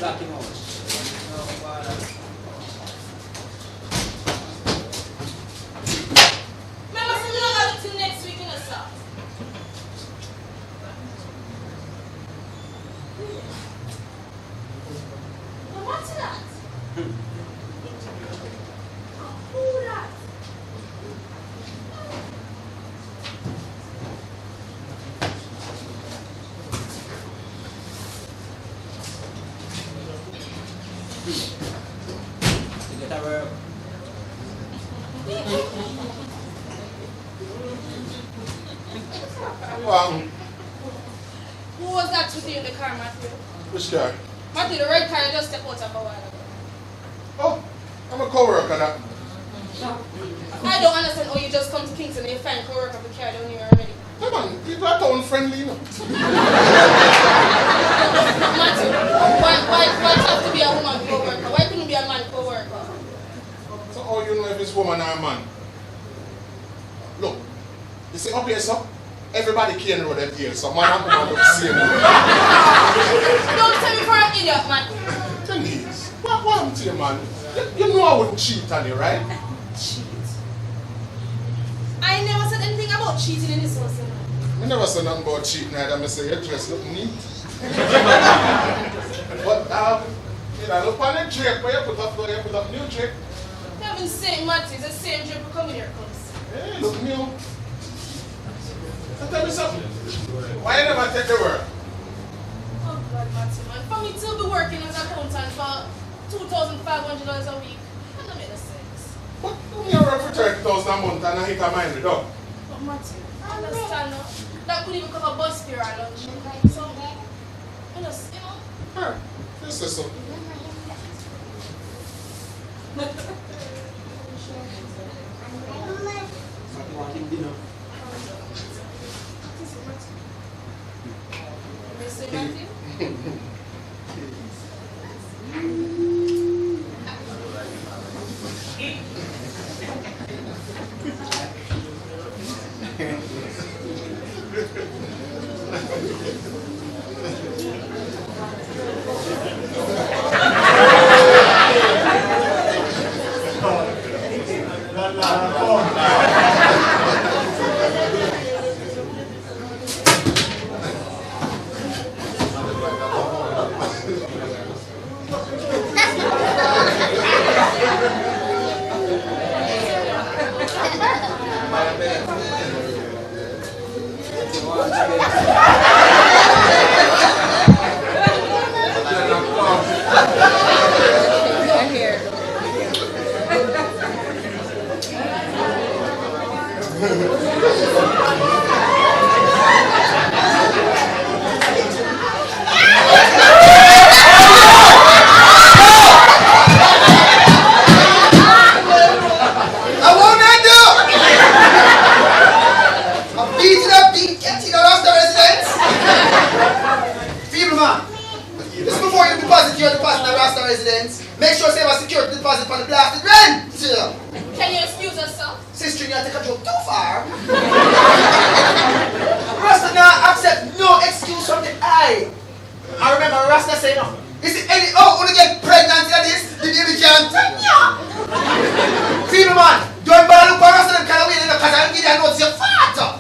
lock him out. Remember, so we don't have it till next week in the south. Now, what's that? Who that? You get a work. Who was that with you in the car, Matthew? Which guy? Matthew, the red car you just stepped out of a while ago. Oh, I'm a co-worker that. I don't understand how you just come to Kingston and you find co-worker of the car down here already. Come on, people are town friendly, you know. Matthew, why have to be a woman co-worker? Why couldn't it be a man co-worker? So how you know if it's woman or a man? Look, you see up here, sir? Everybody can road up here, so man and woman look the same. Don't tell me for an idiot, man. Denise, what happened to you, man? You know I wouldn't cheat on you, right? Cheat. I never said anything about cheating in this house. I never said nothing about cheating, either. I say your dress look neat. But, you know, look on the drape where you put up new drape. You haven't seen Matthew, it's the same drape coming here comes. Hey, look new. So tell me something. Why you never take the work? Oh God, Matthew, man. For me to be working as an accountant for $2,500 a week, that don't make no sense. But you work for 30,000 a month and I hit a mind with dog. But Matthew, I understand now. That could even cover bus fare or lunch. So, you know. Huh, this is so. You want him dinner? Mr. Matthew? Make sure you have a security deposit for the blasted rent. Can you excuse us, sir? Sister, you take a joke too far. Rasta now accept no excuse from the eye. I remember Rasta saying, no. Is it any when you get pregnant like this, the baby can't take you. Female man, don't bother look for Rasta and call away because I'll give you a note to your father.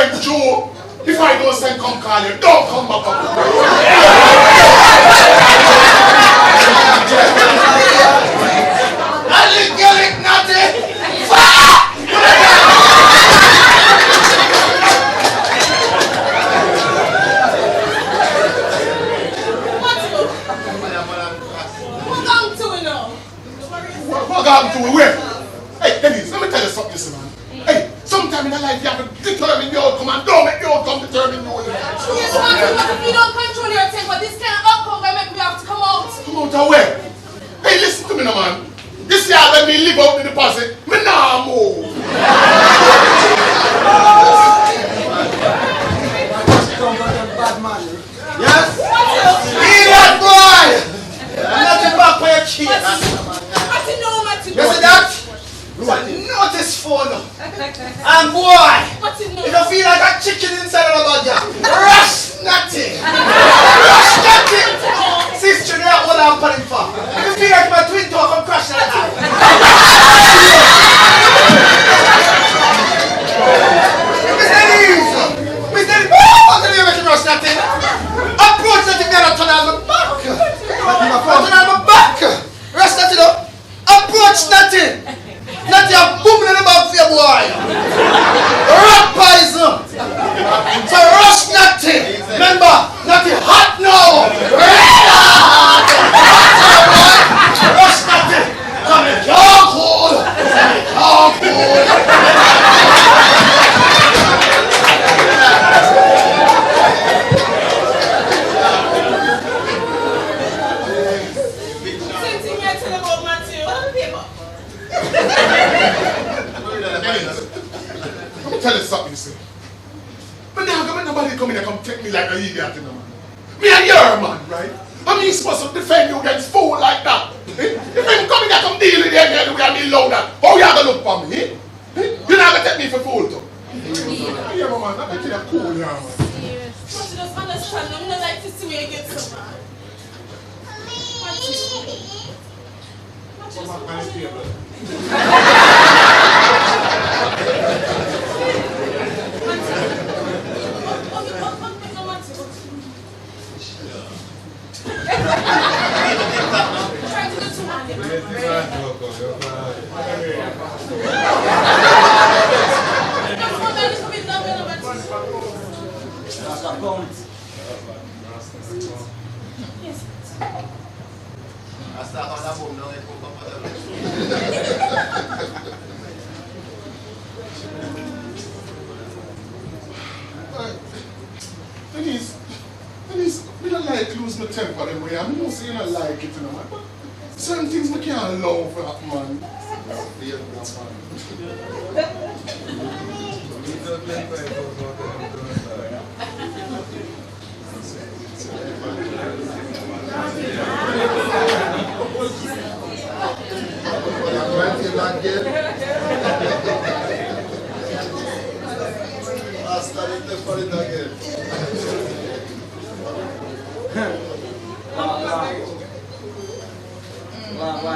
friend Joe. If I don't send come call you, don't come back up. Allegoric nothing. What happened to it? Where? Hey, Denise, let me tell you something, listen, man. Hey, sometime in your life you have to determine your outcome and don't make your outcome determine your life. Yes, Matthew, but if you don't control your temper, this kind of outcome will make me have to come out. Come out of where? Hey, listen to me now, man. This year when me live out the deposit, me nah move. Yes? Idiot boy! Nothing back for your cheese. Matthew, no, Matthew. You see that? Notice phone. And boy, Matthew, no. you don't feel like a chicken inside of the body. Rush nothing. Rush nothing. Sister, you know what I'm putting for. You feel like my twin toe come crash like that. Miss Denise, what do you make rush nothing? Approach nothing, me and turn on my back. Turn on my back. Rush nothing up. Approach nothing. Nothing a boom in the back for your boy. Rock poison. So rush nothing. Remember, nothing hot now. Rush nothing. Come in, you're cool. You're cool. Tell us something, sir. But now, nobody come in and come take me like a idiot, you know, man. Me and your man, right? I mean, supposed to defend you against fool like that. Eh? If him come in and come deal with you and the way I mean louder, how you gonna look for me? Eh? You're not gonna take me for fool, too. Yeah, man, I'm gonna tell you cool, yeah, man. Matthew, just understand, I'm not like to see me against someone. Denise, we don't like lose my temper the way. I know say you don't like it, you know, man. But certain things we can't allow for that, man.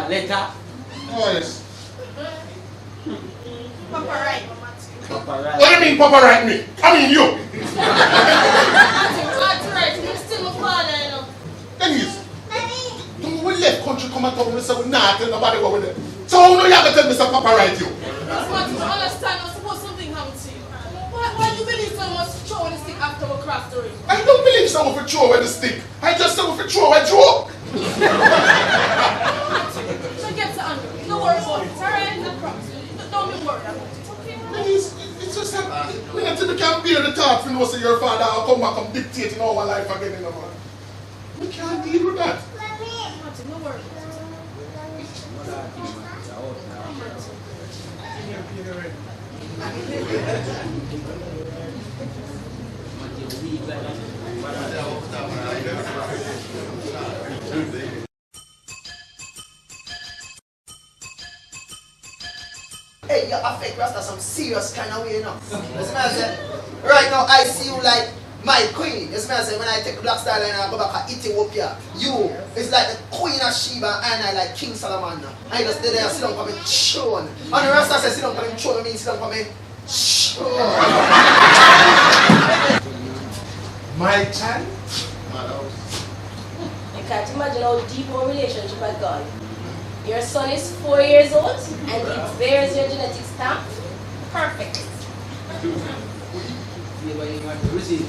Later. Oh, yes. Papa right, Matthew. Papa right. What do you mean, Papa right me? I mean you. Matthew right, you're still my father, you know. Denise, we left country come and talk and say we not tell nobody what we did. So how no you have to tell me say Papa right you? Matthew, I understand, I suppose something happened to you. Why do you believe someone must throw the stick after we cross the river? I don't believe someone will throw away the stick. I just said we will throw away joke. So get to Andrew. Don't worry about it, alright? No problem. Don't be worried about it, okay? It's just that we not we can't bear the thought for you know say your father will come back and dictate in our life again, you know, man. We can't deal with that. Matthew, no worry about Hey, you affect Rasta some serious kind of way, you know. As I say, right now I see you like my queen. As I say, when I take Black Star Line and I go back to Ethiopia, you is like the queen of Sheba and I like King Solomon. I just stay there, sit down for me throne. And the Rasta says sit down for me throne, means sit down for me throne. My child? I can't imagine how deep our relationship had gone. Your son is 4 years old and he bears your genetic stamp. Perfect. Anybody want to receive?